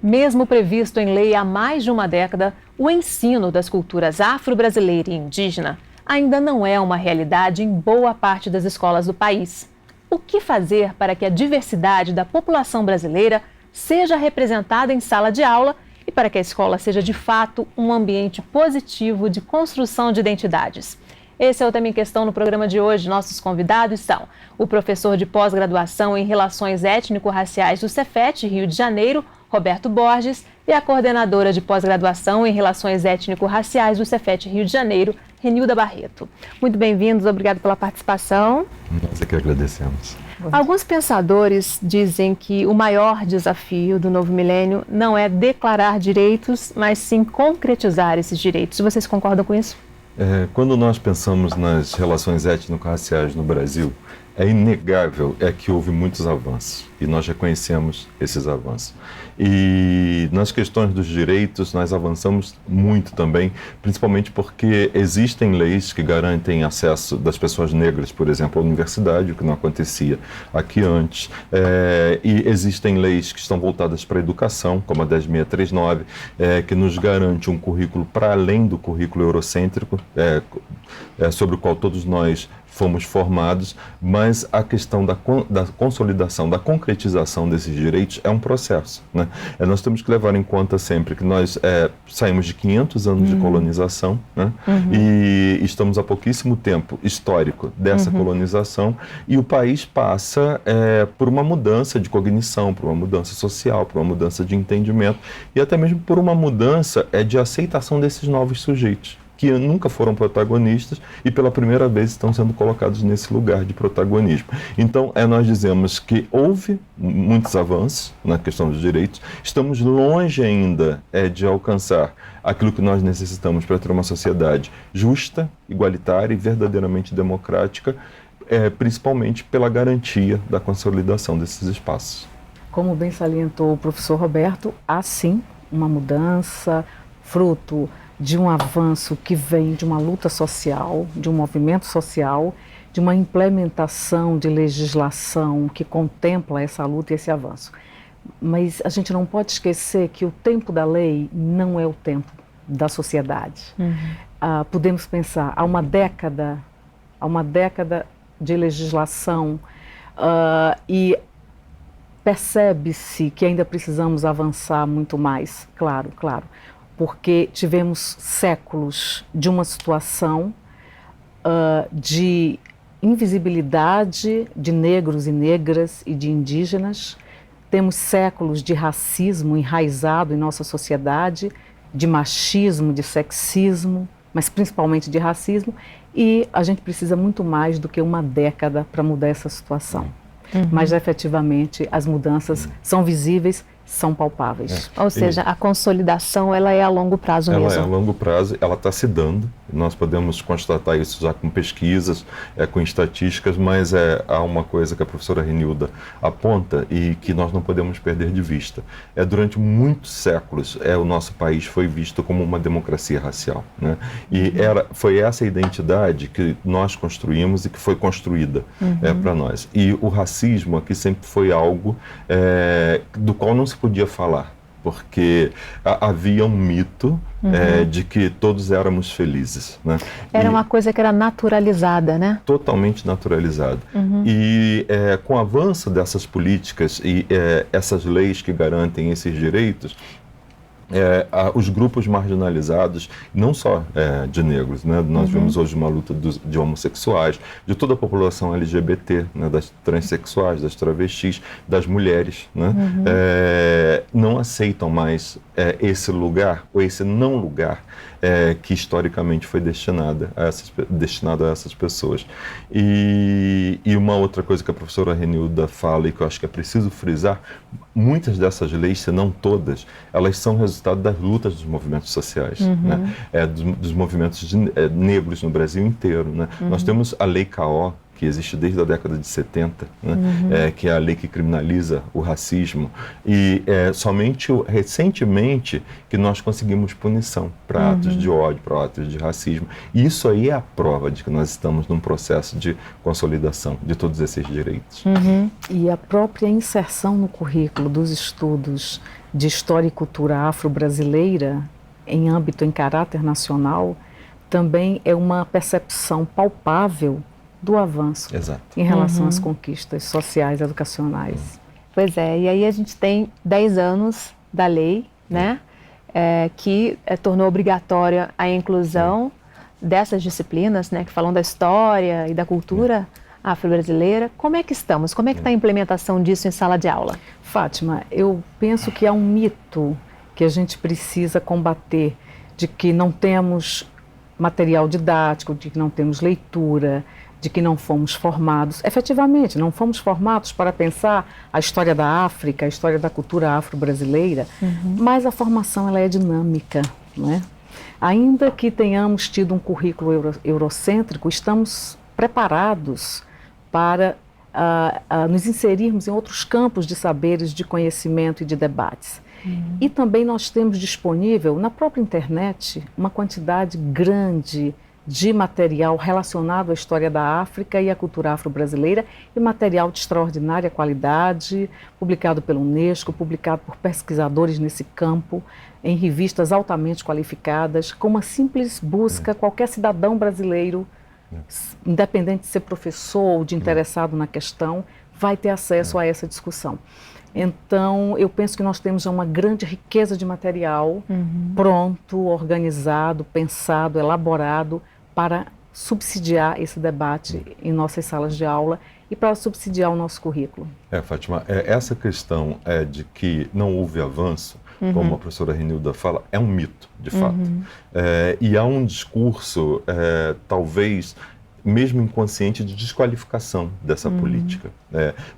Mesmo previsto em lei há mais de uma década, o ensino das culturas afro-brasileira e indígena ainda não é uma realidade em boa parte das escolas do país. O que fazer para que a diversidade da população brasileira seja representada em sala de aula e para que a escola seja de fato um ambiente positivo de construção de identidades? Esse é o tema em questão no programa de hoje. Nossos convidados são o professor de pós-graduação em Relações Étnico-Raciais do Cefet, Rio de Janeiro, Roberto Borges, e a coordenadora de pós-graduação em Relações Étnico-Raciais do Cefet, Rio de Janeiro, Renilda Barreto. Muito bem-vindos, obrigado pela participação. Nós é que agradecemos. Alguns pensadores dizem que o maior desafio do novo milênio não é declarar direitos, mas sim concretizar esses direitos. Vocês concordam com isso? Quando nós pensamos nas relações étnico-raciais no Brasil, é inegável que houve muitos avanços e nós reconhecemos esses avanços. E nas questões dos direitos nós avançamos muito também, principalmente porque existem leis que garantem acesso das pessoas negras, por exemplo, à universidade, o que não acontecia aqui antes. E existem leis que estão voltadas para a educação, como a 10.639, que nos garante um currículo para além do currículo eurocêntrico, sobre o qual todos nós fomos formados, mas a questão da consolidação, da concretização desses direitos é um processo, né? Nós temos que levar em conta sempre que nós saímos de 500 anos de colonização, né? E estamos há pouquíssimo tempo histórico dessa colonização, e o país passa por uma mudança de cognição, por uma mudança social, por uma mudança de entendimento e até mesmo por uma mudança de aceitação desses novos sujeitos, que nunca foram protagonistas e pela primeira vez estão sendo colocados nesse lugar de protagonismo. Então, nós dizemos que houve muitos avanços na questão dos direitos, estamos longe ainda de alcançar aquilo que nós necessitamos para ter uma sociedade justa, igualitária e verdadeiramente democrática, principalmente pela garantia da consolidação desses espaços. Como bem salientou o professor Roberto, há sim uma mudança, fruto de um avanço que vem de uma luta social, de um movimento social, de uma implementação de legislação que contempla essa luta e esse avanço. Mas a gente não pode esquecer que o tempo da lei não é o tempo da sociedade. Podemos pensar, há uma década de legislação e percebe-se que ainda precisamos avançar muito mais, claro. Porque tivemos séculos de uma situação de invisibilidade de negros e negras e de indígenas. Temos séculos de racismo enraizado em nossa sociedade, de machismo, de sexismo, mas principalmente de racismo. E a gente precisa muito mais do que uma década para mudar essa situação. Mas efetivamente as mudanças são visíveis, são palpáveis. Ou seja, a consolidação ela é a longo prazo mesmo. Ela é a longo prazo, ela está se dando. Nós podemos constatar isso já com pesquisas, com estatísticas, mas há uma coisa que a professora Renilda aponta e que nós não podemos perder de vista. Durante muitos séculos, o nosso país foi visto como uma democracia racial, né? E foi essa identidade que nós construímos e que foi construída para nós. E o racismo aqui sempre foi algo do qual não se podia falar, porque havia um mito de que todos éramos felizes, né? Era uma coisa que era naturalizada, né? Totalmente naturalizada. E com o avanço dessas políticas e essas leis que garantem esses direitos, os grupos marginalizados, não só de negros, né? Nós vemos hoje uma luta de homossexuais, de toda a população LGBT, né? Das transexuais, das travestis, das mulheres, né? Não aceitam mais esse lugar, ou esse não lugar, que historicamente foi destinado a essas pessoas. E uma outra coisa que a professora Renilda fala e que eu acho que é preciso frisar, muitas dessas leis, se não todas, elas são resultado das lutas dos movimentos sociais, né? Dos movimentos negros no Brasil inteiro, né? Nós temos a Lei K.O., que existe desde a década de 70, né? Que é a lei que criminaliza o racismo, e somente recentemente que nós conseguimos punição para atos de ódio, para atos de racismo. E isso aí é a prova de que nós estamos num processo de consolidação de todos esses direitos. E a própria inserção no currículo dos estudos de História e Cultura Afro-Brasileira em caráter nacional também é uma percepção palpável do avanço em relação às conquistas sociais e educacionais. Pois é, e aí a gente tem 10 anos da lei, né, que tornou obrigatória a inclusão dessas disciplinas, né, que falam da história e da cultura afro-brasileira. Como é que estamos? Como é que está a implementação disso em sala de aula? Fátima, eu penso que há um mito que a gente precisa combater, de que não temos material didático, de que não temos leitura, de que não fomos formados. Efetivamente, não fomos formados para pensar a história da África, a história da cultura afro-brasileira, mas a formação ela é dinâmica, não é? Ainda que tenhamos tido um currículo eurocêntrico, estamos preparados para nos inserirmos em outros campos de saberes, de conhecimento e de debates. E também nós temos disponível na própria internet uma quantidade grande de material relacionado à história da África e à cultura afro-brasileira, e material de extraordinária qualidade, publicado pela Unesco, publicado por pesquisadores nesse campo, em revistas altamente qualificadas, com uma simples busca. Qualquer cidadão brasileiro, independente de ser professor ou de interessado na questão, vai ter acesso a essa discussão. Então, eu penso que nós temos uma grande riqueza de material pronto, organizado, pensado, elaborado para subsidiar esse debate em nossas salas de aula e para subsidiar o nosso currículo. Fátima, essa questão de que não houve avanço, como a professora Renilda fala, é um mito, de fato. E há um discurso, talvez mesmo inconsciente, de desqualificação dessa política.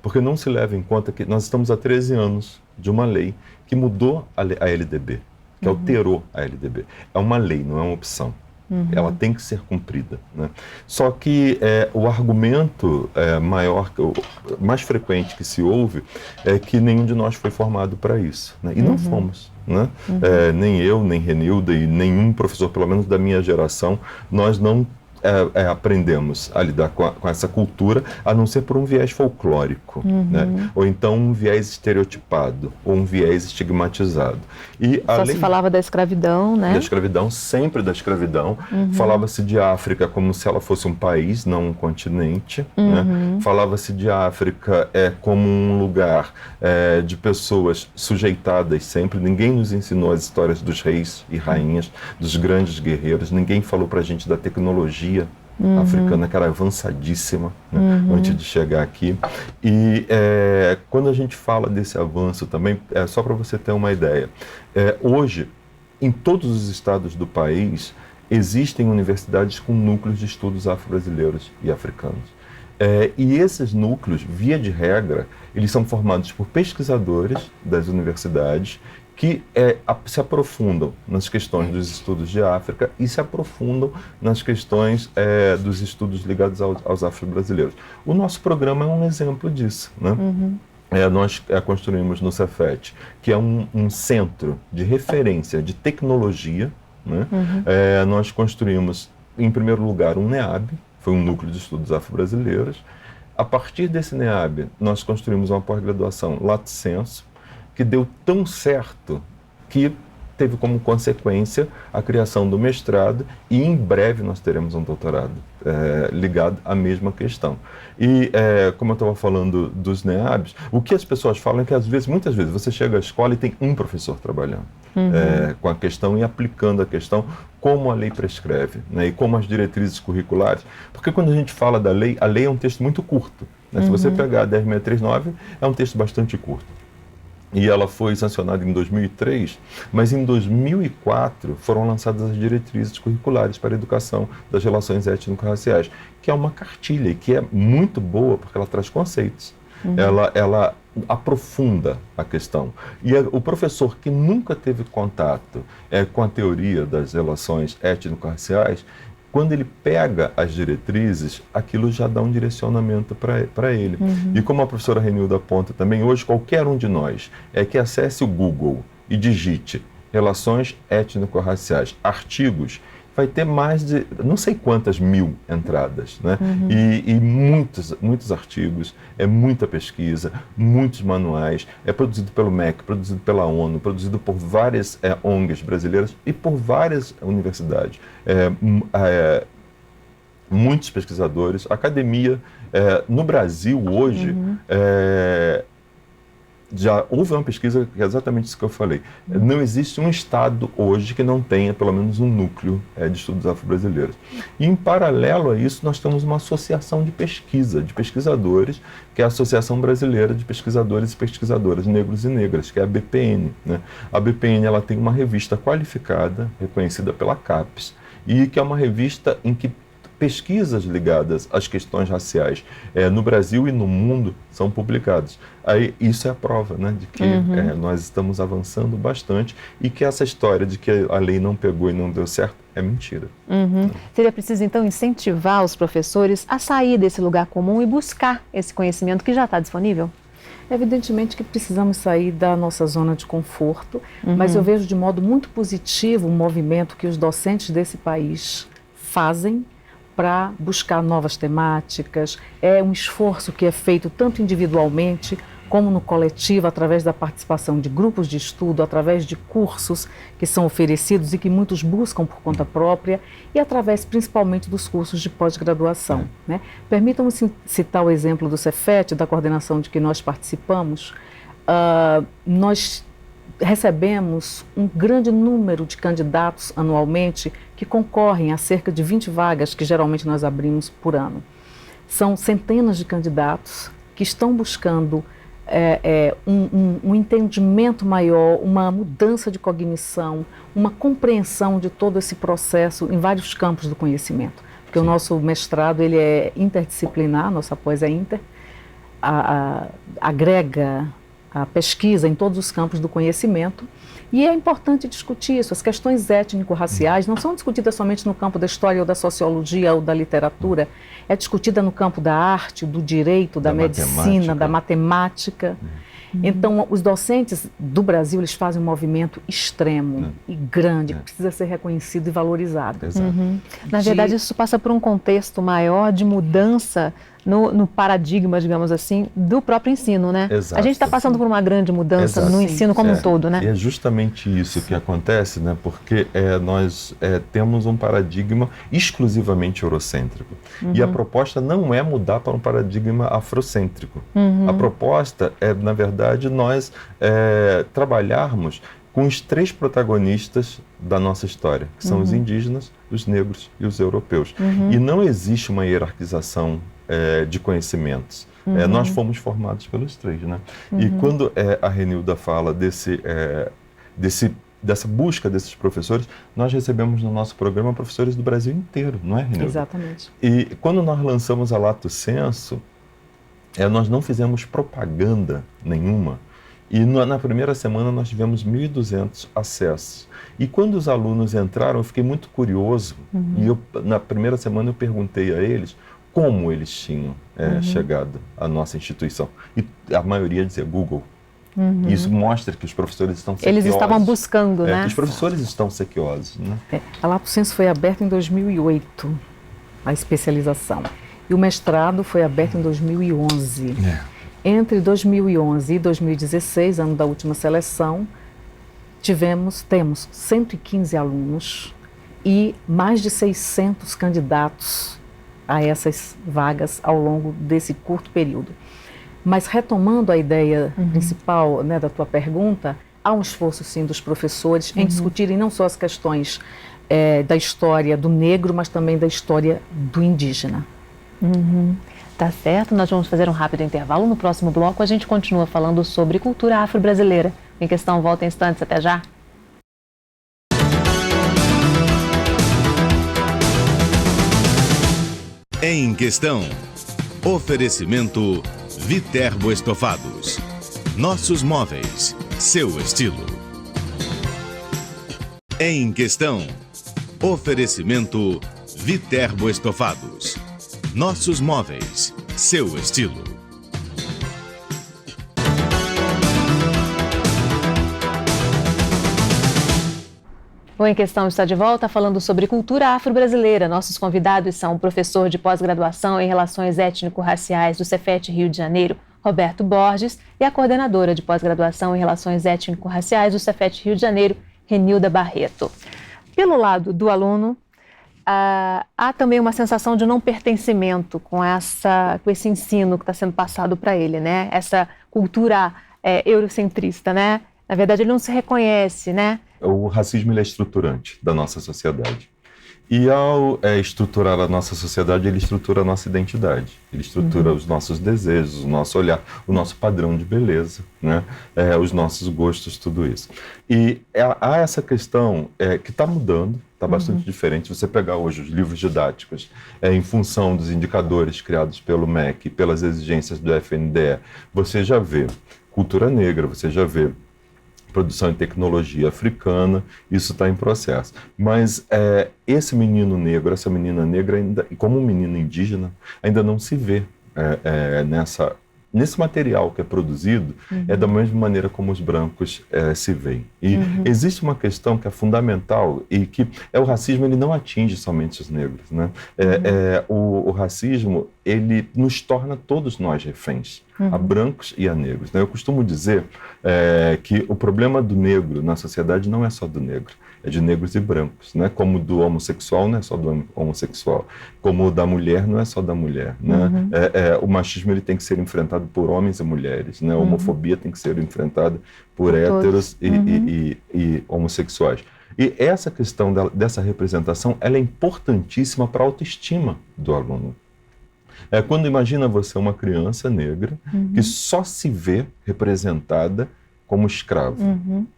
Porque não se leva em conta que nós estamos há 13 anos de uma lei que mudou a LDB, que alterou a LDB. É uma lei, não é uma opção. Ela tem que ser cumprida, né? Só que o argumento mais frequente que se ouve é que nenhum de nós foi formado para isso, né? E não fomos, né? Nem eu, nem Renilda e nenhum professor, pelo menos da minha geração, nós não aprendemos a lidar com essa cultura, a não ser por um viés folclórico, né? Ou então um viés estereotipado, ou um viés estigmatizado. E só se falava da escravidão, né? Da escravidão, sempre da escravidão. Falava-se de África como se ela fosse um país, não um continente, né? Falava-se de África como um lugar de pessoas sujeitadas sempre. Ninguém nos ensinou as histórias dos reis e rainhas, dos grandes guerreiros. Ninguém falou pra gente da tecnologia africana, que era avançadíssima, né, antes de chegar aqui. E quando a gente fala desse avanço também, só para você ter uma ideia, hoje, em todos os estados do país, existem universidades com núcleos de estudos afro-brasileiros e africanos. E esses núcleos, via de regra, eles são formados por pesquisadores das universidades que se aprofundam nas questões dos estudos de África e se aprofundam nas questões dos estudos ligados aos afro-brasileiros. O nosso programa é um exemplo disso, né? Nós construímos no Cefet, que é um centro de referência de tecnologia, né? Nós construímos, em primeiro lugar, um NEAB, foi um núcleo de estudos afro-brasileiros. A partir desse NEAB, nós construímos uma pós-graduação Lato Sensu, que deu tão certo que teve como consequência a criação do mestrado, e em breve nós teremos um doutorado ligado à mesma questão. E como eu estava falando dos NEABs, o que as pessoas falam é que muitas vezes você chega à escola e tem um professor trabalhando com a questão e aplicando a questão como a lei prescreve, né, e como as diretrizes curriculares. Porque quando a gente fala da lei, a lei é um texto muito curto, né? Se você pegar a 10.639, é um texto bastante curto. E ela foi sancionada em 2003, mas em 2004 foram lançadas as diretrizes curriculares para a educação das relações étnico-raciais, que é uma cartilha e que é muito boa porque ela traz conceitos. Ela aprofunda a questão. E o professor que nunca teve contato com a teoria das relações étnico-raciais, quando ele pega as diretrizes, aquilo já dá um direcionamento para ele. E como a professora Renilda aponta também, hoje qualquer um de nós que acesse o Google e digite relações étnico-raciais, artigos, vai ter mais de não sei quantas mil entradas, né? E muitos artigos, muita pesquisa, muitos manuais, produzido pelo MEC, produzido pela ONU, produzido por várias ONGs brasileiras e por várias universidades. Muitos pesquisadores, academia. No Brasil, hoje, já houve uma pesquisa que é exatamente isso que eu falei. Não existe um estado hoje que não tenha pelo menos um núcleo de estudos afro-brasileiros. E em paralelo a isso, nós temos uma associação de pesquisa, de pesquisadores, que é a Associação Brasileira de Pesquisadores e Pesquisadoras Negros e Negras, que é a BPN, né? A BPN, ela tem uma revista qualificada, reconhecida pela CAPES, e que é uma revista em que pesquisas ligadas às questões raciais no Brasil e no mundo são publicadas. Aí, isso é a prova, né, de que nós estamos avançando bastante e que essa história de que a lei não pegou e não deu certo é mentira. Seria preciso, então, incentivar os professores a sair desse lugar comum e buscar esse conhecimento que já está disponível? Evidentemente que precisamos sair da nossa zona de conforto, mas eu vejo de modo muito positivo o movimento que os docentes desse país fazem para buscar novas temáticas. É um esforço que é feito tanto individualmente como no coletivo, através da participação de grupos de estudo, através de cursos que são oferecidos e que muitos buscam por conta própria, e através principalmente dos cursos de pós-graduação, né? Permitam-me citar o exemplo do Cefet, da coordenação de que nós participamos. Nós recebemos um grande número de candidatos anualmente que concorrem a cerca de 20 vagas que geralmente nós abrimos por ano. São centenas de candidatos que estão buscando um entendimento maior, uma mudança de cognição, uma compreensão de todo esse processo em vários campos do conhecimento. Porque o nosso mestrado ele é interdisciplinar, nossa pós é inter, agrega a pesquisa em todos os campos do conhecimento, e é importante discutir isso. As questões étnico-raciais não são discutidas somente no campo da história ou da sociologia ou da literatura, é discutida no campo da arte, do direito, da medicina, da matemática. Então, os docentes do Brasil, eles fazem um movimento extremo e grande, que precisa ser reconhecido e valorizado. Na verdade, isso passa por um contexto maior de mudança no paradigma, digamos assim, do próprio ensino, né? Exato. A gente está passando por uma grande mudança no ensino como um todo, né? E é justamente isso que acontece, né? Porque nós temos um paradigma exclusivamente eurocêntrico. E a proposta não é mudar para um paradigma afrocêntrico. A proposta é, na verdade, nós trabalharmos com os três protagonistas da nossa história, que são os indígenas, os negros e os europeus. E não existe uma hierarquização de conhecimentos. Nós fomos formados pelos três, né? E quando a Renilda fala dessa busca desses professores, nós recebemos no nosso programa professores do Brasil inteiro, não é, Renilda? Exatamente. E quando nós lançamos a Lato Sensu, nós não fizemos propaganda nenhuma. E na primeira semana nós tivemos 1.200 acessos. E quando os alunos entraram, eu fiquei muito curioso. E na primeira semana eu perguntei a eles como eles tinham chegado à nossa instituição. E a maioria dizia Google. Isso mostra que os professores estão sequiosos. Eles estavam buscando, né? Que os professores estão sequiosos, né? A Lato Sensu foi aberta em 2008, a especialização. E o mestrado foi aberto em 2011. Entre 2011 e 2016, ano da última seleção, temos 115 alunos e mais de 600 candidatos a essas vagas ao longo desse curto período. Mas retomando a ideia principal, né, da tua pergunta, há um esforço sim dos professores em discutirem não só as questões da história do negro, mas também da história do indígena. Tá certo, nós vamos fazer um rápido intervalo. No próximo bloco a gente continua falando sobre cultura afro-brasileira. Em Questão volta em instantes, até já. Em Questão, oferecimento Viterbo Estofados. Nossos móveis, seu estilo. Em Questão, oferecimento Viterbo Estofados. Nossos móveis, seu estilo. O Em Questão está de volta falando sobre cultura afro-brasileira. Nossos convidados são o professor de pós-graduação em Relações Étnico-Raciais do Cefet Rio de Janeiro, Roberto Borges, e a coordenadora de pós-graduação em Relações Étnico-Raciais do Cefet Rio de Janeiro, Renilda Barreto. Pelo lado do aluno, há também uma sensação de não pertencimento com esse ensino que está sendo passado para ele, né? Essa cultura eurocentrista, né? Na verdade, ele não se reconhece, né? O racismo ele é estruturante da nossa sociedade. E ao estruturar a nossa sociedade, ele estrutura a nossa identidade. Ele estrutura os nossos desejos, o nosso olhar, o nosso padrão de beleza, né? Os nossos gostos, tudo isso. E há essa questão que está mudando, está bastante diferente. Você pegar hoje os livros didáticos, em função dos indicadores criados pelo MEC, pelas exigências do FNDE, você já vê cultura negra, você já vê produção em tecnologia africana, isso está em processo. Mas esse menino negro, essa menina negra, ainda, como um menino indígena, ainda não se vê nesse material que é produzido, é da mesma maneira como os brancos se veem. E existe uma questão que é fundamental e que o racismo, ele não atinge somente os negros, né? O racismo, ele nos torna todos nós reféns, a brancos e a negros, né? Eu costumo dizer que o problema do negro na sociedade não é só do negro, é de negros e brancos, né? Como do homossexual não é só do homossexual, como da mulher não é só da mulher, né? O machismo, ele tem que ser enfrentado por homens e mulheres, né? A homofobia tem que ser enfrentada por héteros e homossexuais. E essa questão dessa representação, ela é importantíssima para a autoestima do aluno. Quando imagina você uma criança negra que só se vê representada como escravo,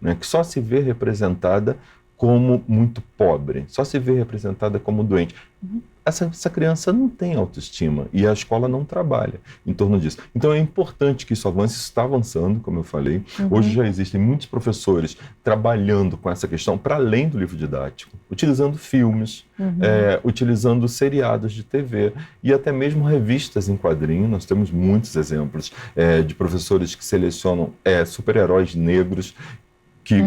né? Que só se vê representada como muito pobre, só se vê representada como doente. Essa criança não tem autoestima e a escola não trabalha em torno disso. Então é importante que isso avance, isso está avançando, como eu falei. Hoje já existem muitos professores trabalhando com essa questão para além do livro didático, utilizando filmes, utilizando seriados de TV e até mesmo revistas em quadrinho. Nós temos muitos exemplos de professores que selecionam super-heróis negros que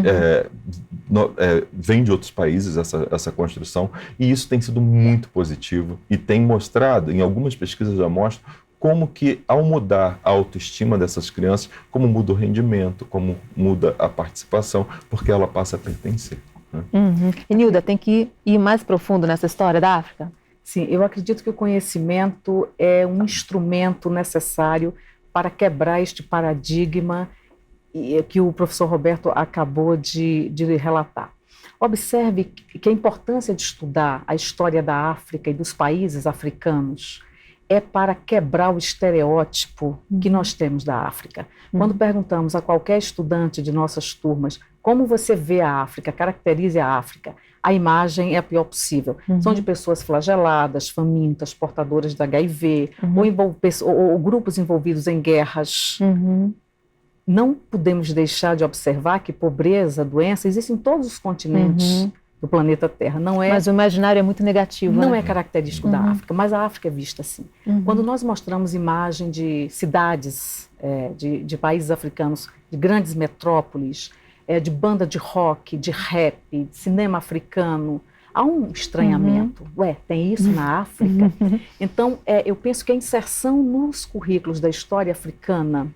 vem de outros países, essa construção, e isso tem sido muito positivo e tem mostrado, em algumas pesquisas já mostram, como que ao mudar a autoestima dessas crianças, como muda o rendimento, como muda a participação, porque ela passa a pertencer. Né? E Nilda, tem que ir mais profundo nessa história da África? Sim, eu acredito que o conhecimento é um instrumento necessário para quebrar este paradigma que o professor Roberto acabou de relatar. Observe que a importância de estudar a história da África e dos países africanos é para quebrar o estereótipo que nós temos da África. Quando perguntamos a qualquer estudante de nossas turmas como você vê a África, caracterize a África, a imagem é a pior possível. São de pessoas flageladas, famintas, portadoras de HIV, ou grupos envolvidos em guerras. Não podemos deixar de observar que pobreza, doença, existem em todos os continentes do planeta Terra. Não é, mas o imaginário é muito negativo. Não né? é característico da África, mas a África é vista assim. Quando nós mostramos imagem de cidades, de países africanos, de grandes metrópoles, de banda de rock, de rap, de cinema africano, há um estranhamento. Tem isso na África? Então, eu penso que a inserção nos currículos da história africana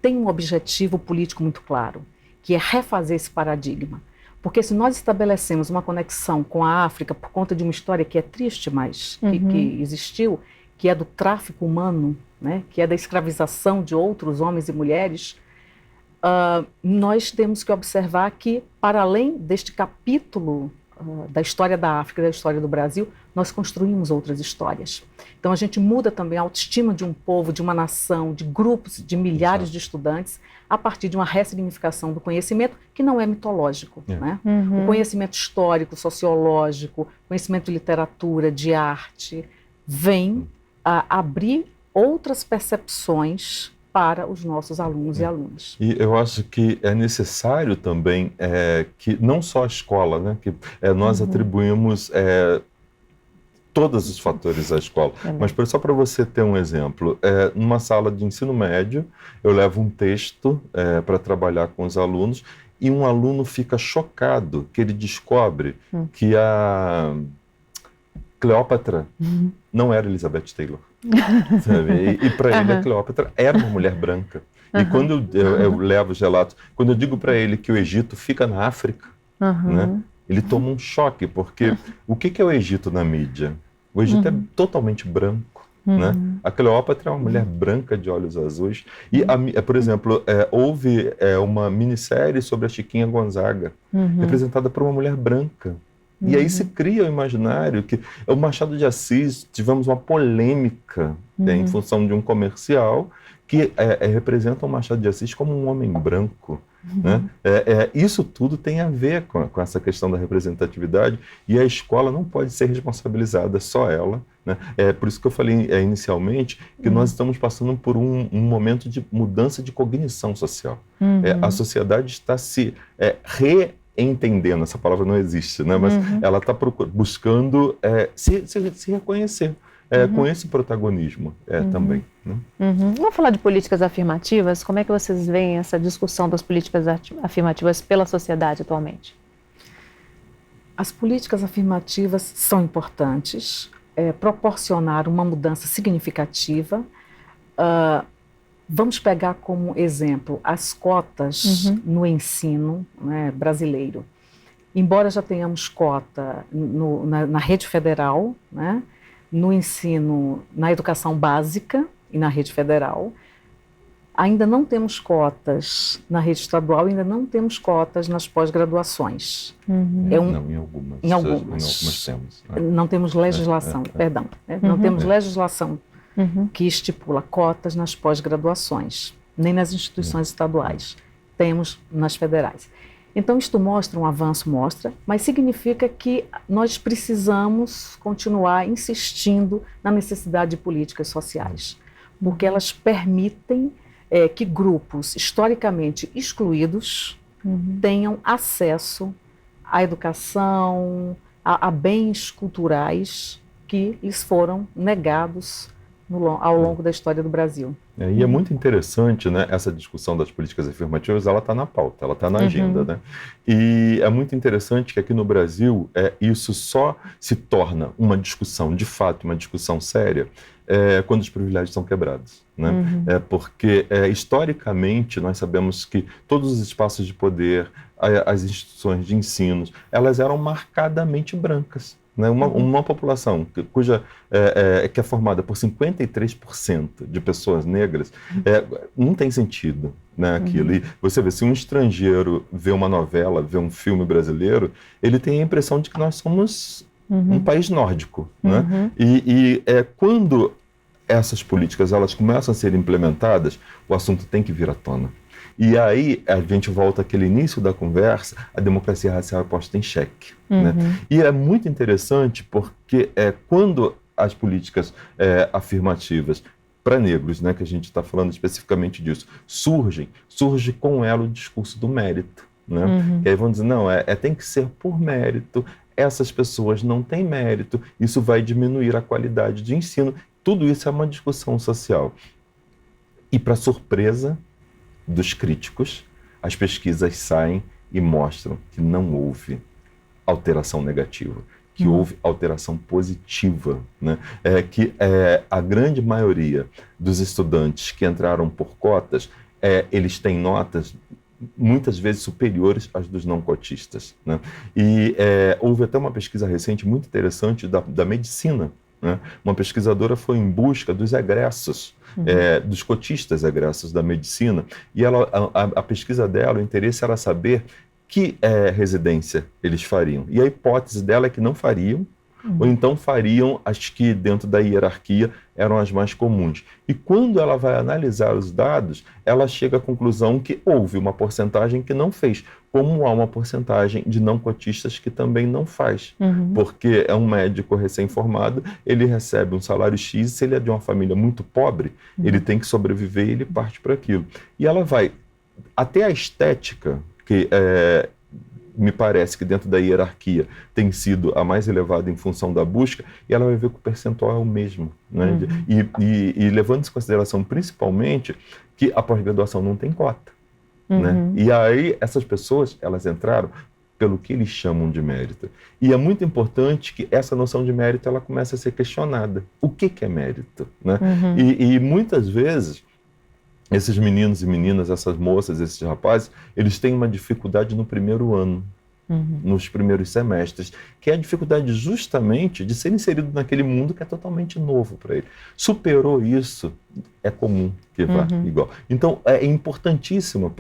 tem um objetivo político muito claro, que é refazer esse paradigma. Porque se nós estabelecemos uma conexão com a África por conta de uma história que é triste, mas que existiu, que é do tráfico humano, né, que é da escravização de outros homens e mulheres, nós temos que observar que, para além deste capítulo da história da África, da história do Brasil, nós construímos outras histórias. Então a gente muda também a autoestima de um povo, de uma nação, de grupos, de milhares de estudantes, a partir de uma ressignificação do conhecimento que não é mitológico. Né? O conhecimento histórico, sociológico, conhecimento de literatura, de arte, vem a abrir outras percepções para os nossos alunos e alunas. E eu acho que é necessário também que não só a escola, né, que nós atribuímos todos os fatores da escola. Mas só para você ter um exemplo, numa sala de ensino médio, eu levo um texto para trabalhar com os alunos e um aluno fica chocado que ele descobre que a Cleópatra não era Elizabeth Taylor. Sabe? E para ele, a Cleópatra era uma mulher branca. E quando eu levo os relatos, quando eu digo para ele que o Egito fica na África, né, ele toma um choque, porque o que é o Egito na mídia? O Egito é totalmente branco. Né? A Cleópatra é uma mulher branca de olhos azuis. E, por exemplo, houve uma minissérie sobre a Chiquinha Gonzaga, representada por uma mulher branca. E aí se cria o imaginário que o Machado de Assis, tivemos uma polêmica em função de um comercial que representa o Machado de Assis como um homem branco. Né? Isso tudo tem a ver com essa questão da representatividade, e a escola não pode ser responsabilizada, só ela. Né? Por isso que eu falei inicialmente que nós estamos passando por um momento de mudança de cognição social. A sociedade está se reentendendo, essa palavra não existe, né? Mas ela está buscando se reconhecer. Com esse protagonismo também. Né? Vamos falar de políticas afirmativas? Como é que vocês veem essa discussão das políticas afirmativas pela sociedade atualmente? As políticas afirmativas são importantes, proporcionar uma mudança significativa. Vamos pegar como exemplo as cotas no ensino, né, brasileiro. Embora já tenhamos cota na rede federal, né, no ensino, na educação básica e na rede federal, ainda não temos cotas na rede estadual, ainda não temos cotas nas pós-graduações. Não, em algumas. Em algumas temos. Não temos legislação, perdão. Não temos legislação que estipula cotas nas pós-graduações, nem nas instituições estaduais. Temos nas federais. Então, isto mostra um avanço, mas significa que nós precisamos continuar insistindo na necessidade de políticas sociais, porque elas permitem que grupos historicamente excluídos tenham acesso à educação, a bens culturais que lhes foram negados ao longo da história do Brasil. E é muito interessante, né, essa discussão das políticas afirmativas, ela está na pauta, ela está na agenda. Né? E é muito interessante que aqui no Brasil isso só se torna uma discussão, de fato, uma discussão séria, quando os privilégios são quebrados. Né? Porque, historicamente, nós sabemos que todos os espaços de poder, as instituições de ensino, elas eram marcadamente brancas. Né? Uma população que é formada por 53% de pessoas negras, não tem sentido, né, aquilo. E você vê, se um estrangeiro vê uma novela, vê um filme brasileiro, ele tem a impressão de que nós somos um país nórdico. Né? E quando essas políticas elas começam a ser implementadas, o assunto tem que vir à tona. E aí a gente volta àquele início da conversa, a democracia racial é posta em xeque. Né? E é muito interessante porque quando as políticas afirmativas para negros, né, que a gente está falando especificamente disso, surge com ela o discurso do mérito. Né? E aí vão dizer, não, tem que ser por mérito, essas pessoas não têm mérito, isso vai diminuir a qualidade de ensino. Tudo isso é uma discussão social. E para surpresa dos críticos, as pesquisas saem e mostram que não houve alteração negativa, que houve alteração positiva. Né? Que a grande maioria dos estudantes que entraram por cotas, eles têm notas muitas vezes superiores às dos não cotistas. Né? E houve até uma pesquisa recente muito interessante da medicina. Né? Uma pesquisadora foi em busca dos egressos, dos cotistas egressos da medicina, e a pesquisa dela, o interesse era saber que residência eles fariam. E a hipótese dela é que não fariam, ou então fariam as que dentro da hierarquia eram as mais comuns. E quando ela vai analisar os dados, ela chega à conclusão que houve uma porcentagem que não fez, como há uma porcentagem de não cotistas que também não faz. Porque é um médico recém-formado, ele recebe um salário X, se ele é de uma família muito pobre, ele tem que sobreviver e ele parte para aquilo. E ela vai, até a estética, que me parece que dentro da hierarquia tem sido a mais elevada em função da busca, e ela vai ver que o percentual é o mesmo, né? E levando em consideração principalmente que a pós-graduação não tem cota, né? E aí essas pessoas, elas entraram pelo que eles chamam de mérito. E é muito importante que essa noção de mérito ela comece a ser questionada. O que é mérito, né? E muitas vezes esses meninos e meninas, essas moças, esses rapazes, eles têm uma dificuldade no primeiro ano, nos primeiros semestres, que é a dificuldade justamente de ser inserido naquele mundo que é totalmente novo para ele. Superou isso, é comum que vá igual. Então, é importantíssimo,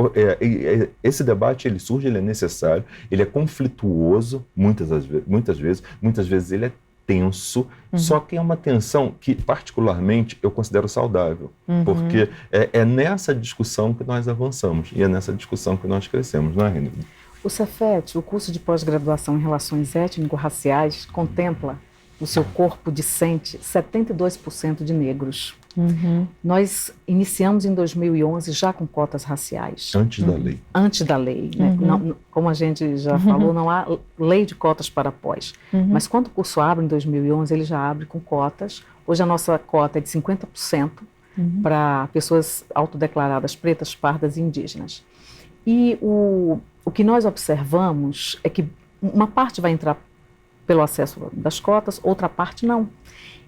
esse debate ele surge, ele é necessário, ele é conflituoso, muitas vezes ele é tenso, só que é uma tensão que, particularmente, eu considero saudável, porque é nessa discussão que nós avançamos e é nessa discussão que nós crescemos, não é, Renildo? O Cefet, o curso de pós-graduação em Relações Étnico-Raciais, contempla no seu corpo discente 72% de negros. Nós iniciamos em 2011 já com cotas raciais. Antes da lei. Antes da lei. Né? Não, como a gente já falou, não há lei de cotas para pós. Mas quando o curso abre em 2011, ele já abre com cotas. Hoje a nossa cota é de 50% para pessoas autodeclaradas pretas, pardas e indígenas. E o que nós observamos é que uma parte vai entrar pelo acesso das cotas, outra parte não.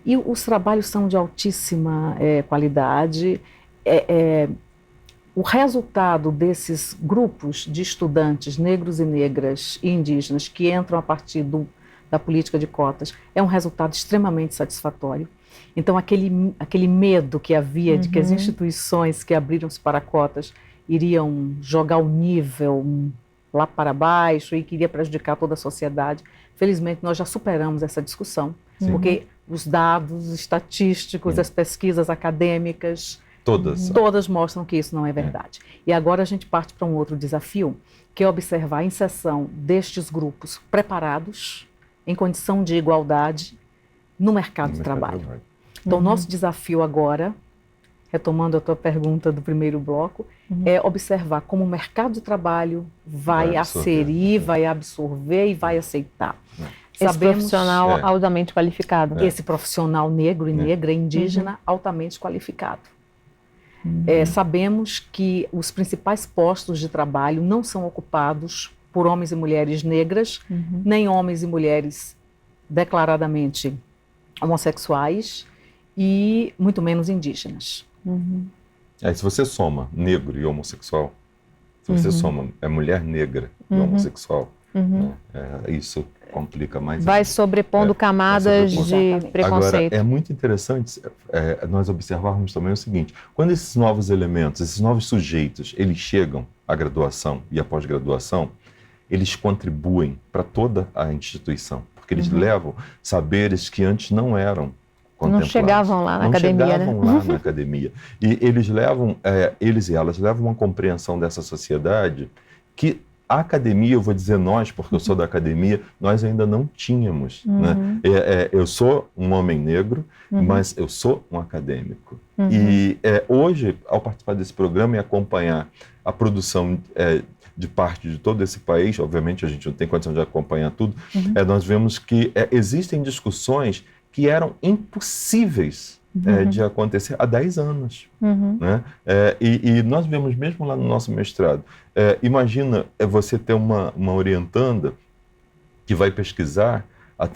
E os trabalhos são de altíssima qualidade. O resultado desses grupos de estudantes negros e negras e indígenas que entram a partir da política de cotas é um resultado extremamente satisfatório. Então, aquele medo que havia de que as instituições que abriram-se para cotas iriam jogar o nível lá para baixo e que iria prejudicar toda a sociedade, felizmente nós já superamos essa discussão, porque os dados estatísticos, as pesquisas acadêmicas, todas mostram que isso não é verdade. E agora a gente parte para um outro desafio, que é observar a inserção destes grupos preparados, em condição de igualdade, no mercado de trabalho. Então, nosso desafio agora, retomando a tua pergunta do primeiro bloco, é observar como o mercado de trabalho vai acerir, vai absorver e vai aceitar. Esse profissional altamente qualificado. Esse profissional negro e negra, indígena, altamente qualificado. Sabemos que os principais postos de trabalho não são ocupados por homens e mulheres negras, nem homens e mulheres declaradamente homossexuais e muito menos indígenas. Se você soma negro e homossexual, se você soma mulher negra e homossexual, isso complica mais. Vai sobrepondo camadas de preconceito. Agora, é muito interessante nós observarmos também o seguinte: quando esses novos elementos, esses novos sujeitos, eles chegam à graduação e à pós-graduação, eles contribuem para toda a instituição, porque eles levam saberes que antes não eram contemplados. Não chegavam lá na academia, chegavam lá na academia. E eles levam, eles e elas levam uma compreensão dessa sociedade que a academia, eu vou dizer nós, porque eu sou da academia, nós ainda não tínhamos. Né? Eu sou um homem negro, mas eu sou um acadêmico. E hoje, ao participar desse programa e acompanhar a produção de parte de todo esse país, obviamente a gente não tem condição de acompanhar tudo, nós vemos que existem discussões que eram impossíveis de acontecer há 10 anos. Né? E nós vemos mesmo lá no nosso mestrado. Imagina você ter uma orientanda que vai pesquisar a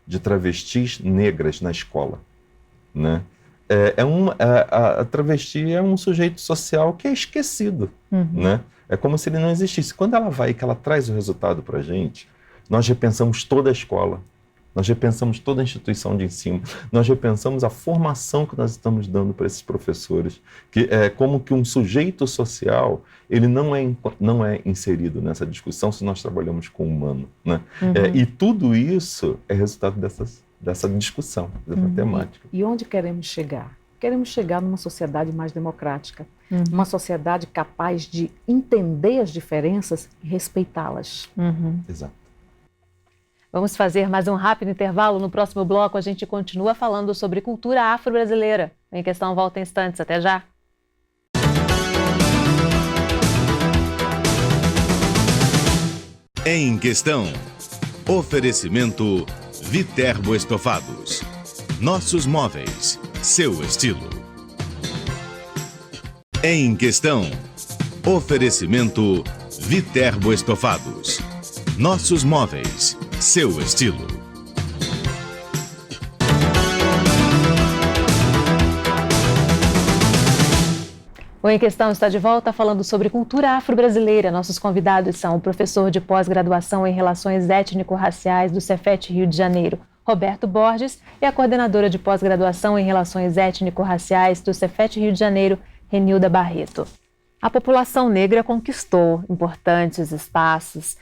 de travestis negras na escola. Né? A travesti é um sujeito social que é esquecido. Né? É como se ele não existisse. Quando ela vai e que ela traz o resultado para a gente, nós repensamos toda a escola. Nós repensamos toda a instituição de ensino, nós repensamos a formação que nós estamos dando para esses professores, que é como que um sujeito social, ele não é inserido nessa discussão se nós trabalhamos com o humano. Né? E tudo isso é resultado dessa discussão, dessa temática. E onde queremos chegar? Queremos chegar numa sociedade mais democrática, uma sociedade capaz de entender as diferenças e respeitá-las. Exato. Vamos fazer mais um rápido intervalo. No próximo bloco, a gente continua falando sobre cultura afro-brasileira. Em Questão volta em instantes. Até já! Em Questão. Oferecimento Viterbo Estofados. Nossos móveis, seu estilo. Em Questão. Oferecimento Viterbo Estofados. Nossos móveis, seu estilo. O Em Questão está de volta falando sobre cultura afro-brasileira. Nossos convidados são o professor de pós-graduação em Relações Étnico-Raciais do Cefet Rio de Janeiro, Roberto Borges, e a coordenadora de pós-graduação em Relações Étnico-Raciais do Cefet Rio de Janeiro, Renilda Barreto. A população negra conquistou importantes espaços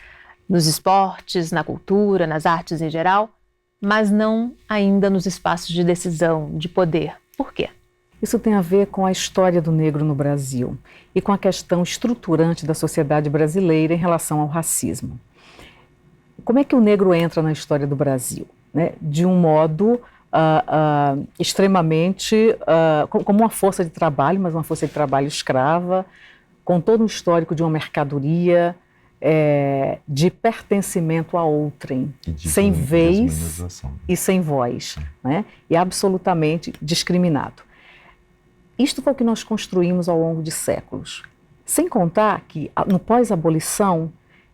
nos esportes, na cultura, nas artes em geral, mas não ainda nos espaços de decisão, de poder. Por quê? Isso tem a ver com a história do negro no Brasil e com a questão estruturante da sociedade brasileira em relação ao racismo. Como é que o negro entra na história do Brasil? Né? De um modo extremamente, como uma força de trabalho, mas uma força de trabalho escrava, com todo um histórico de uma mercadoria, de pertencimento a outrem, sem vez e sem voz, né? E absolutamente discriminado. Isto foi o que nós construímos ao longo de séculos. Sem contar que, no pós-abolição,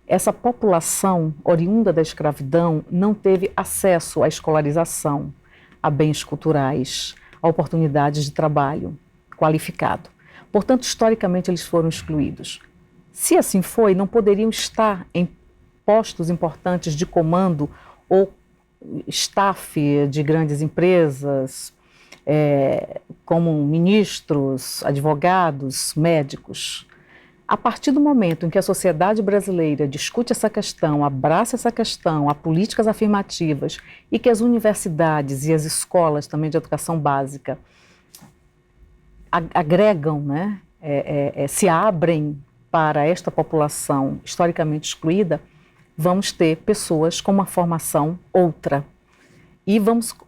essa população oriunda da escravidão não teve acesso à escolarização, a bens culturais, a oportunidades de trabalho qualificado. Portanto, historicamente, eles foram excluídos. Se assim foi, não poderiam estar em postos importantes de comando ou staff de grandes empresas, como ministros, advogados, médicos. A partir do momento em que a sociedade brasileira discute essa questão, abraça essa questão, há políticas afirmativas e que as universidades e as escolas também de educação básica agregam, né, se abrem para esta população historicamente excluída, vamos ter pessoas com uma formação outra. E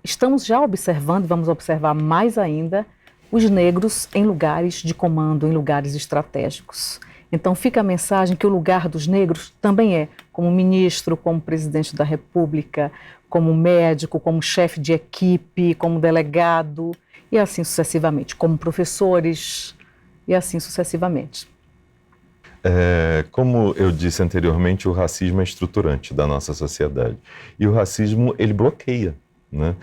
estamos já observando, vamos observar mais ainda, os negros em lugares de comando, em lugares estratégicos. Então fica a mensagem que o lugar dos negros também é como ministro, como presidente da República, como médico, como chefe de equipe, como delegado, e assim sucessivamente, como professores, e assim sucessivamente. Como eu disse anteriormente, o racismo é estruturante da nossa sociedade. E o racismo, ele bloqueia. Né?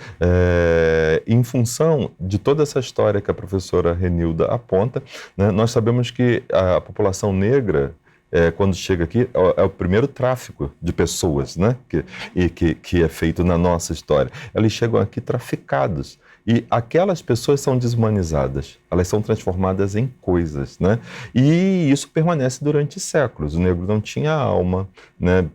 Em função de toda essa história que a professora Renilda aponta, né, nós sabemos que a população negra, quando chega aqui, é o primeiro tráfico de pessoas, né, que é feito na nossa história. Eles chegam aqui traficados. E aquelas pessoas são desumanizadas, elas são transformadas em coisas, né? E isso permanece durante séculos. O negro não tinha alma, né?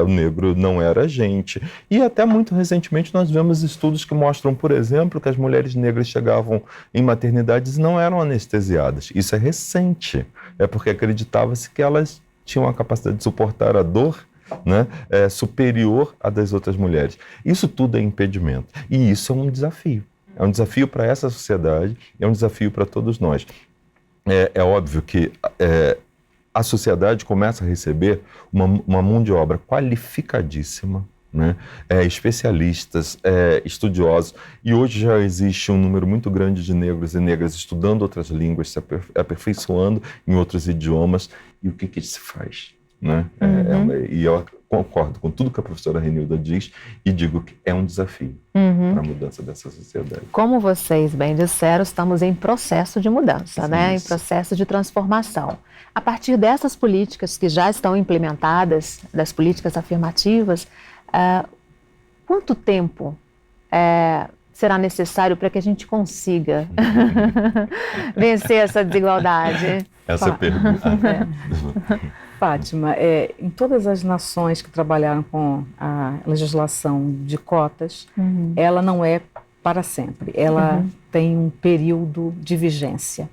O negro não era gente. E até muito recentemente nós vemos estudos que mostram, por exemplo, que as mulheres negras chegavam em maternidades e não eram anestesiadas. Isso é recente, porque acreditava-se que elas tinham a capacidade de suportar a dor, né, superior à das outras mulheres. Isso tudo é impedimento. E isso é um desafio. É um desafio para essa sociedade, é um desafio para todos nós. É óbvio que a sociedade começa a receber uma mão de obra qualificadíssima, né? Especialistas, estudiosos, e hoje já existe um número muito grande de negros e negras estudando outras línguas, se aperfeiçoando em outros idiomas. E o que se faz? Né? E eu concordo com tudo que a professora Renilda diz e digo que é um desafio para a mudança dessa sociedade. Como vocês bem disseram, estamos em processo de mudança, né? Em processo de transformação. A partir dessas políticas que já estão implementadas, das políticas afirmativas, quanto tempo será necessário para que a gente consiga vencer essa desigualdade? Essa pergunta. Fátima, em todas as nações que trabalharam com a legislação de cotas, ela não é para sempre, ela tem um período de vigência.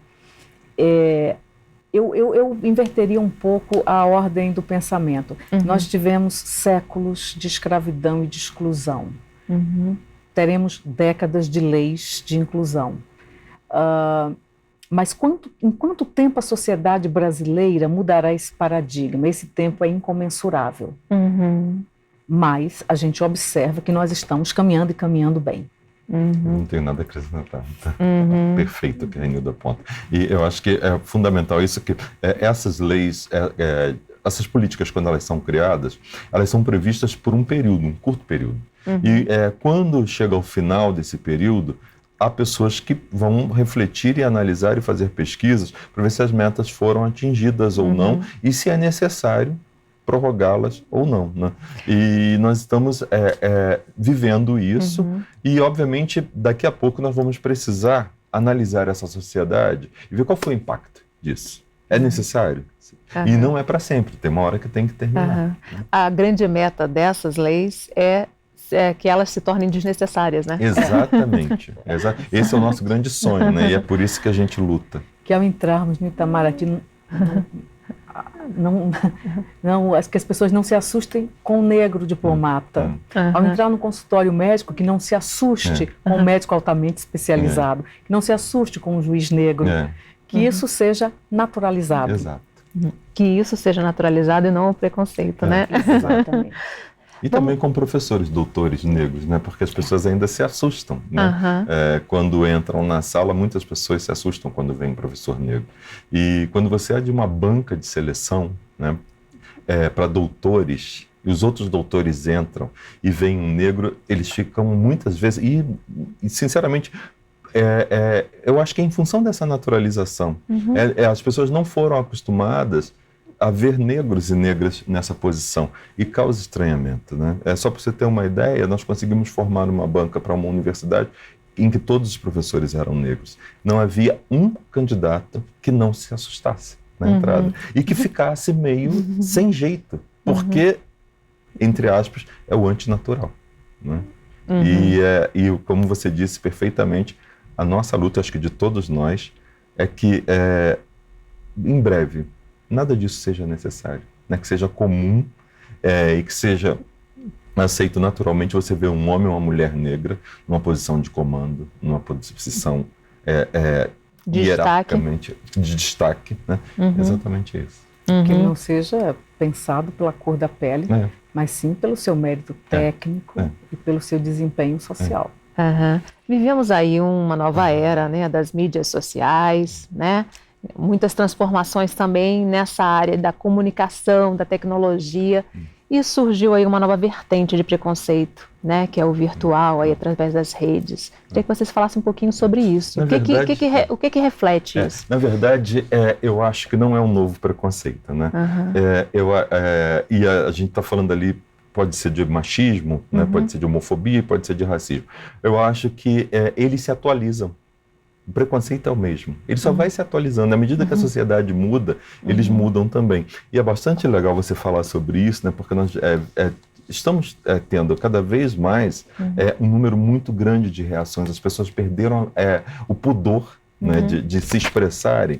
Eu inverteria um pouco a ordem do pensamento. Nós tivemos séculos de escravidão e de exclusão. Teremos décadas de leis de inclusão. Mas em quanto tempo a sociedade brasileira mudará esse paradigma? Esse tempo é incomensurável. Mas a gente observa que nós estamos caminhando e caminhando bem. Não tenho nada a acrescentar. Tá perfeito o que a Renilda aponta. E eu acho que é fundamental isso, que essas leis, essas políticas, quando elas são criadas, elas são previstas por um período, um curto período. E quando chega ao final desse período, há pessoas que vão refletir e analisar e fazer pesquisas para ver se as metas foram atingidas ou não e se é necessário prorrogá-las ou não, né? E nós estamos vivendo isso e, obviamente, daqui a pouco nós vamos precisar analisar essa sociedade e ver qual foi o impacto disso. É necessário? E não é para sempre, tem uma hora que tem que terminar. A grande meta dessas leis é que elas se tornem desnecessárias, né? Exatamente. Esse é o nosso grande sonho, né? E é por isso que a gente luta. Que ao entrarmos no Itamaraty, que as pessoas não se assustem com o negro diplomata. Ao entrar no consultório médico, que não se assuste com um médico altamente especializado, que não se assuste com um juiz negro, que isso seja naturalizado. Exato. Que isso seja naturalizado e não o preconceito, né? Exatamente. E também com professores, doutores negros, né? Porque as pessoas ainda se assustam, né? Quando entram na sala, muitas pessoas se assustam quando vem um professor negro. E quando você é de uma banca de seleção, né, para doutores, e os outros doutores entram e vem um negro, eles ficam muitas vezes... E sinceramente, eu acho que é em função dessa naturalização. As pessoas não foram acostumadas a ver negros e negras nessa posição e causa estranhamento, né? Só para você ter uma ideia, nós conseguimos formar uma banca para uma universidade em que todos os professores eram negros. Não havia um candidato que não se assustasse na entrada e que ficasse meio sem jeito, porque, entre aspas, é o antinatural, né? E como você disse perfeitamente, a nossa luta, acho que de todos nós, é que em breve nada disso seja necessário, né? Que seja comum e que seja aceito naturalmente você ver um homem ou uma mulher negra numa posição de comando, numa posição hierarquicamente de destaque, né? Exatamente isso. Que ele não seja pensado pela cor da pele, mas sim pelo seu mérito técnico e pelo seu desempenho social. Vivemos aí uma nova era, né, das mídias sociais, né? Muitas transformações também nessa área da comunicação, da tecnologia, e surgiu aí uma nova vertente de preconceito, né, que é o virtual, aí através das redes. Queria que vocês falassem um pouquinho sobre isso. O que reflete isso? Na verdade, eu acho que não é um novo preconceito, né? E a gente está falando ali, pode ser de machismo, né? Pode ser de homofobia, pode ser de racismo. Eu acho que eles se atualizam. O preconceito é o mesmo. Ele só vai se atualizando. À medida que a sociedade muda, eles mudam também. E é bastante legal você falar sobre isso, né? Porque nós estamos tendo cada vez mais um número muito grande de reações. As pessoas perderam o pudor, né, de se expressarem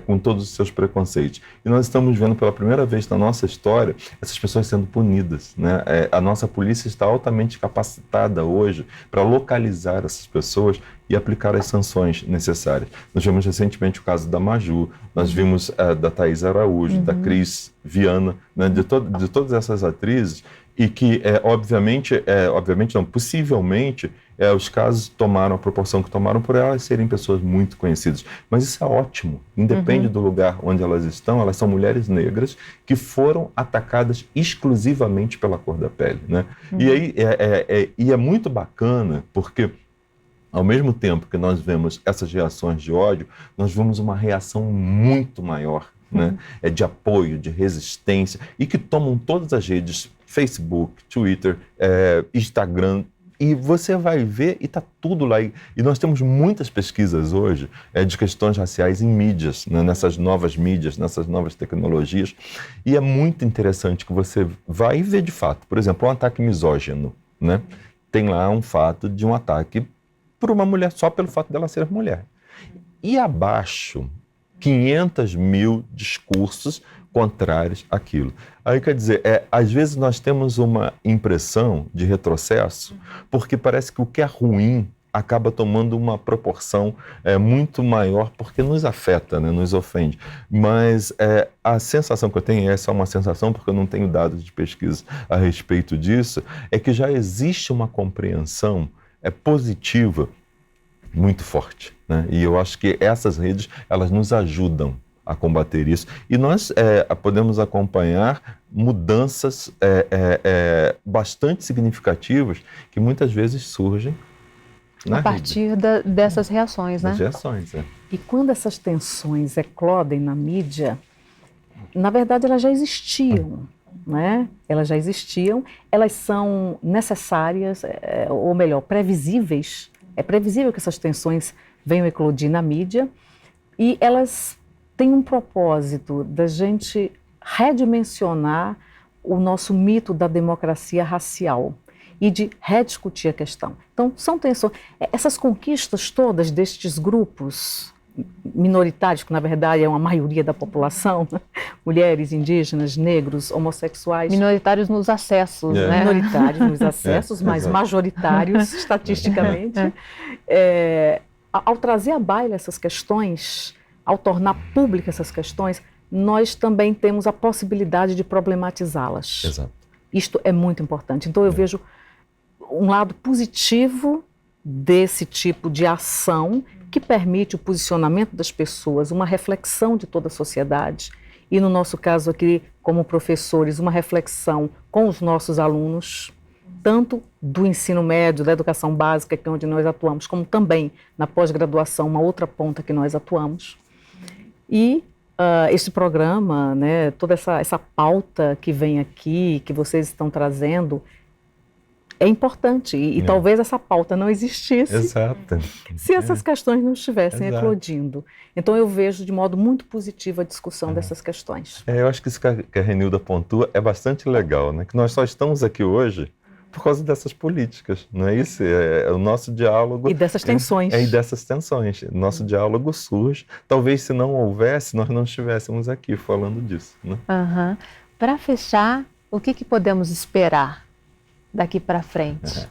com todos os seus preconceitos. E nós estamos vendo pela primeira vez na nossa história essas pessoas sendo punidas, né? A nossa polícia está altamente capacitada hoje para localizar essas pessoas e aplicar as sanções necessárias. Nós vimos recentemente o caso da Maju, nós vimos da Thaís Araújo, da Cris Viana, né, de todas essas atrizes, e que, possivelmente, os casos tomaram a proporção que tomaram por elas serem pessoas muito conhecidas. Mas isso é ótimo, independe do lugar onde elas estão, elas são mulheres negras que foram atacadas exclusivamente pela cor da pele, né? E aí é muito bacana, porque ao mesmo tempo que nós vemos essas reações de ódio, nós vemos uma reação muito maior, né? De apoio, de resistência, e que tomam todas as redes, Facebook, Twitter, Instagram, e você vai ver e está tudo lá. E nós temos muitas pesquisas hoje de questões raciais em mídias, né? Nessas novas mídias, nessas novas tecnologias, e é muito interessante que você vai ver de fato, por exemplo, um ataque misógino, né? Tem lá um fato de um ataque por uma mulher só pelo fato dela ser mulher. E abaixo, 500 mil discursos contrários àquilo. Aí, quer dizer, às vezes nós temos uma impressão de retrocesso, porque parece que o que é ruim acaba tomando uma proporção muito maior, porque nos afeta, né, nos ofende. Mas a sensação que eu tenho, essa é uma sensação porque eu não tenho dados de pesquisa a respeito disso, é que já existe uma compreensão positiva muito forte, né? E eu acho que essas redes, elas nos ajudam a combater isso. E nós podemos acompanhar mudanças bastante significativas que muitas vezes surgem na a partir dessas reações, né? Das reações, E quando essas tensões eclodem na mídia, na verdade elas já existiam, né? Elas já existiam, elas são necessárias, ou melhor, previsíveis. É previsível que essas tensões venham eclodir na mídia e elas têm um propósito da gente redimensionar o nosso mito da democracia racial e de rediscutir a questão. Então, são tensões. Essas conquistas todas destes grupos minoritários, que na verdade é uma maioria da população, mulheres, indígenas, negros, homossexuais. Minoritários nos acessos, né? Minoritários nos acessos, mas majoritários estatisticamente. Ao trazer à baila essas questões, ao tornar públicas essas questões, nós também temos a possibilidade de problematizá-las. Exato. Isto é muito importante. Então eu vejo um lado positivo desse tipo de ação que permite o posicionamento das pessoas, uma reflexão de toda a sociedade e, no nosso caso aqui, como professores, uma reflexão com os nossos alunos, tanto do ensino médio, da educação básica, que é onde nós atuamos, como também na pós-graduação, uma outra ponta que nós atuamos. E este programa, né, toda essa pauta que vem aqui, que vocês estão trazendo, é importante e talvez essa pauta não existisse. Exato. Se essas questões não estivessem Exato. Eclodindo. Então eu vejo de modo muito positivo a discussão dessas questões. Eu acho que isso que a Renilda pontua é bastante legal, né? Que nós só estamos aqui hoje por causa dessas políticas, não é isso? É o nosso diálogo... E dessas tensões. E dessas tensões. Nosso diálogo surge. Talvez se não houvesse, nós não estivéssemos aqui falando disso, né? Para fechar, o que podemos esperar daqui para frente?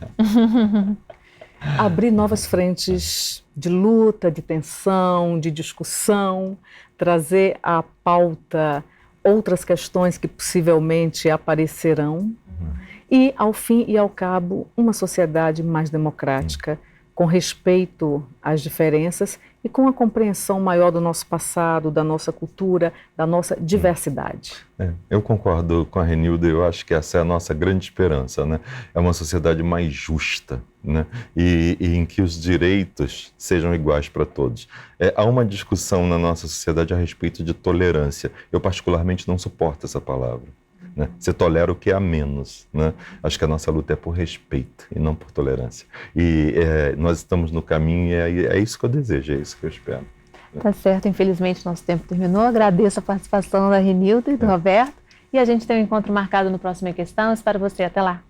Abrir novas frentes de luta, de tensão, de discussão, trazer à pauta outras questões que possivelmente aparecerão e, ao fim e ao cabo, uma sociedade mais democrática, com respeito às diferenças e com a compreensão maior do nosso passado, da nossa cultura, da nossa diversidade. Eu concordo com a Renilda, eu acho que essa é a nossa grande esperança, né? É uma sociedade mais justa, né? E em que os direitos sejam iguais para todos. Há uma discussão na nossa sociedade a respeito de tolerância. Eu particularmente não suporto essa palavra, né? Você tolera o que é a menos, né? Acho que a nossa luta é por respeito e não por tolerância. E nós estamos no caminho e é isso que eu desejo, é isso que eu espero. Tá certo, infelizmente nosso tempo terminou. Agradeço a participação da Renilda e do Roberto. E a gente tem um encontro marcado no próximo Em Questão. Espero você. Até lá.